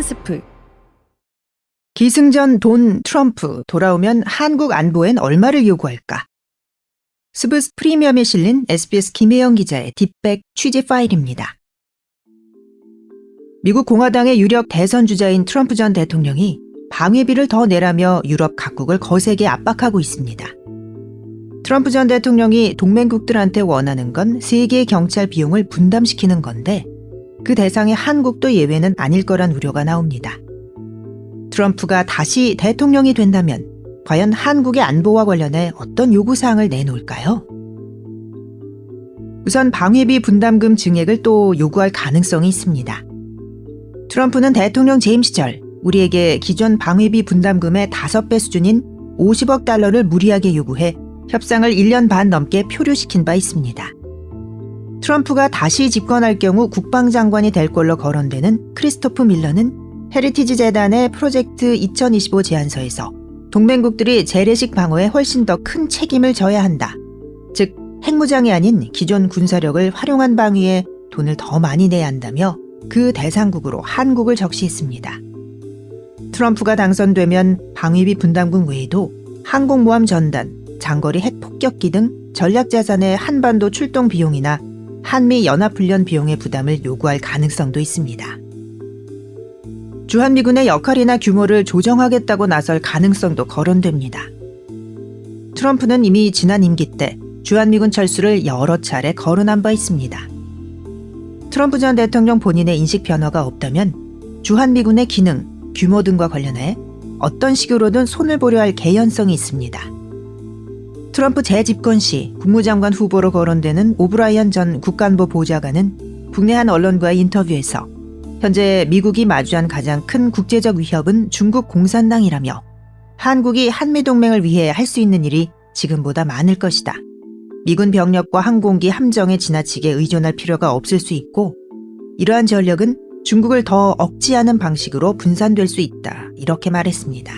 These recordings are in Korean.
스프. 기승전 돈 트럼프 돌아오면 한국 안보엔 얼마를 요구할까? 스브스 프리미엄에 실린 SBS 김혜영 기자의 딥백 취재 파일입니다. 미국 공화당의 유력 대선 주자인 트럼프 전 대통령이 방위비를 더 내라며 유럽 각국을 거세게 압박하고 있습니다. 트럼프 전 대통령이 동맹국들한테 원하는 건 세계 경찰 비용을 분담시키는 건데 그 대상에 한국도 예외는 아닐 거란 우려가 나옵니다. 트럼프가 다시 대통령이 된다면 과연 한국의 안보와 관련해 어떤 요구사항을 내놓을까요? 우선 방위비 분담금 증액을 또 요구할 가능성이 있습니다. 트럼프는 대통령 재임 시절 우리에게 기존 방위비 분담금의 5배 수준인 50억 달러를 무리하게 요구해 협상을 1년 반 넘게 표류시킨 바 있습니다. 트럼프가 다시 집권할 경우 국방장관이 될 걸로 거론되는 크리스토프 밀러는 헤리티지 재단의 프로젝트 2025 제안서에서 동맹국들이 재래식 방어에 훨씬 더 큰 책임을 져야 한다. 즉 핵무장이 아닌 기존 군사력을 활용한 방위에 돈을 더 많이 내야 한다며 그 대상국으로 한국을 적시했습니다. 트럼프가 당선되면 방위비 분담금 외에도 항공모함 전단, 장거리 핵폭격기 등 전략자산의 한반도 출동 비용이나 한미 연합훈련 비용의 부담을 요구할 가능성도 있습니다. 주한미군의 역할이나 규모를 조정하겠다고 나설 가능성도 거론됩니다. 트럼프는 이미 지난 임기 때 주한미군 철수를 여러 차례 거론한 바 있습니다. 트럼프 전 대통령 본인의 인식 변화가 없다면 주한미군의 기능, 규모 등과 관련해 어떤 식으로든 손을 보려 할 개연성이 있습니다. 트럼프 재집권 시 국무장관 후보로 거론되는 오브라이언 전 국가안보 보좌관은 국내 한 언론과의 인터뷰에서 현재 미국이 마주한 가장 큰 국제적 위협은 중국 공산당이라며 한국이 한미동맹을 위해 할 수 있는 일이 지금보다 많을 것이다. 미군 병력과 항공기 함정에 지나치게 의존할 필요가 없을 수 있고 이러한 전력은 중국을 더 억제하는 방식으로 분산될 수 있다. 이렇게 말했습니다.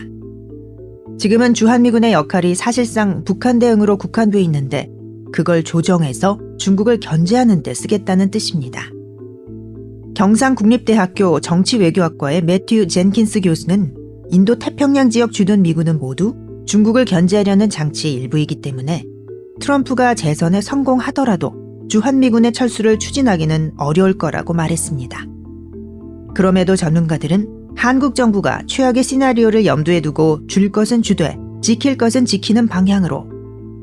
지금은 주한미군의 역할이 사실상 북한 대응으로 국한돼 있는데 그걸 조정해서 중국을 견제하는 데 쓰겠다는 뜻입니다. 경상국립대학교 정치외교학과의 매튜 젠킨스 교수는 인도 태평양 지역 주둔 미군은 모두 중국을 견제하려는 장치의 일부이기 때문에 트럼프가 재선에 성공하더라도 주한미군의 철수를 추진하기는 어려울 거라고 말했습니다. 그럼에도 전문가들은 한국 정부가 최악의 시나리오를 염두에 두고 줄 것은 주되 지킬 것은 지키는 방향으로,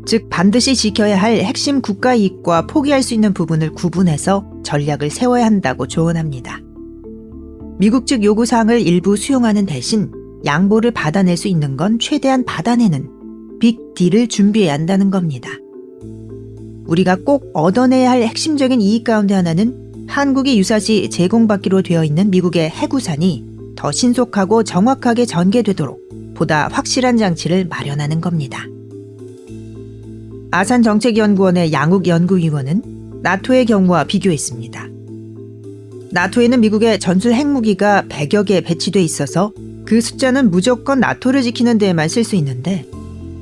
즉 반드시 지켜야 할 핵심 국가 이익과 포기할 수 있는 부분을 구분해서 전략을 세워야 한다고 조언합니다. 미국 측 요구사항을 일부 수용하는 대신 양보를 받아낼 수 있는 건 최대한 받아내는 빅 딜을 준비해야 한다는 겁니다. 우리가 꼭 얻어내야 할 핵심적인 이익 가운데 하나는 한국이 유사시 제공받기로 되어 있는 미국의 해구산이 더 신속하고 정확하게 전개되도록 보다 확실한 장치를 마련하는 겁니다. 아산정책연구원의 양욱 연구위원은 나토의 경우와 비교했습니다. 나토에는 미국의 전술 핵무기가 100여 개 배치돼 있어서 그 숫자는 무조건 나토를 지키는 데에만 쓸 수 있는데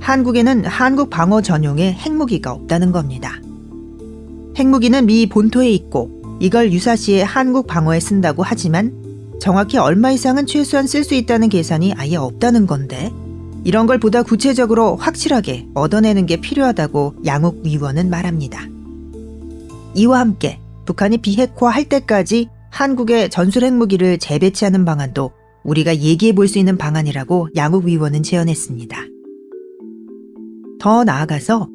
한국에는 한국 방어 전용의 핵무기가 없다는 겁니다. 핵무기는 미 본토에 있고 이걸 유사시에 한국 방어에 쓴다고 하지만 정확히 얼마 이상은 최소한 쓸 수 있다는 계산이 아예 없다는 건데 이런 걸 보다 구체적으로 확실하게 얻어내는 게 필요하다고 양욱 위원은 말합니다. 이와 함께 북한이 비핵화할 때까지 한국의 전술 핵무기를 재배치하는 방안도 우리가 얘기해 볼 수 있는 방안이라고 양욱 위원은 제언했습니다. 더 나아가서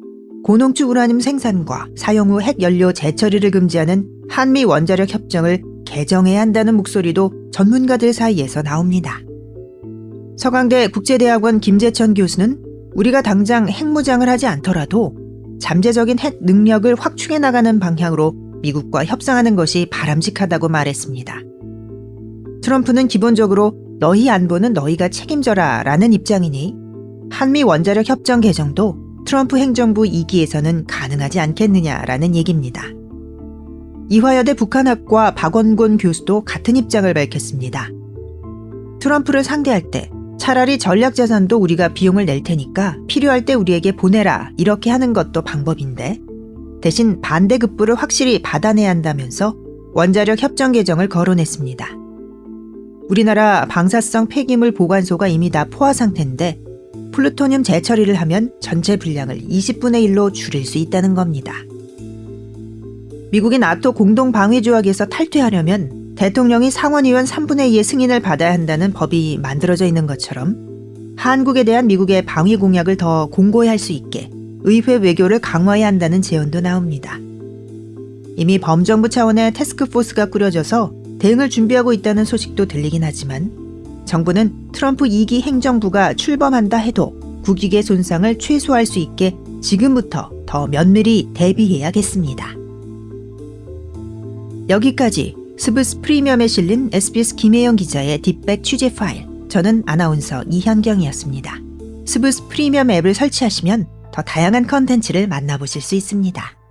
고농축 우라늄 생산과 사용 후 핵연료 재처리를 금지하는 한미 원자력 협정을 개정해야 한다는 목소리도 전문가들 사이에서 나옵니다. 서강대 국제대학원 김재천 교수는 우리가 당장 핵무장을 하지 않더라도 잠재적인 핵 능력을 확충해 나가는 방향으로 미국과 협상하는 것이 바람직하다고 말했습니다. 트럼프는 기본적으로 너희 안보는 너희가 책임져라 라는 입장이니 한미 원자력 협정 개정도 트럼프 행정부 2기에서는 가능하지 않겠느냐라는 얘기입니다. 이화여대 북한학과 박원곤 교수도 같은 입장을 밝혔습니다. 트럼프를 상대할 때 차라리 전략자산도 우리가 비용을 낼 테니까 필요할 때 우리에게 보내라 이렇게 하는 것도 방법인데 대신 반대급부를 확실히 받아내야 한다면서 원자력 협정 개정을 거론했습니다. 우리나라 방사성 폐기물 보관소가 이미 다 포화 상태인데 플루토늄 재처리를 하면 전체 분량을 20분의 1로 줄일 수 있다는 겁니다. 미국이 나토 공동방위조약에서 탈퇴하려면 대통령이 상원의원 3분의 2의 승인을 받아야 한다는 법이 만들어져 있는 것처럼 한국에 대한 미국의 방위 공약을 더 공고히 할 수 있게 의회 외교를 강화해야 한다는 제언도 나옵니다. 이미 범정부 차원의 태스크포스가 꾸려져서 대응을 준비하고 있다는 소식도 들리긴 하지만 정부는 트럼프 2기 행정부가 출범한다 해도 국익의 손상을 최소화할 수 있게 지금부터 더 면밀히 대비해야겠습니다. 여기까지 스브스 프리미엄에 실린 SBS 김혜영 기자의 딥백 취재 파일. 저는 아나운서 이현경이었습니다. 스브스 프리미엄 앱을 설치하시면 더 다양한 컨텐츠를 만나보실 수 있습니다.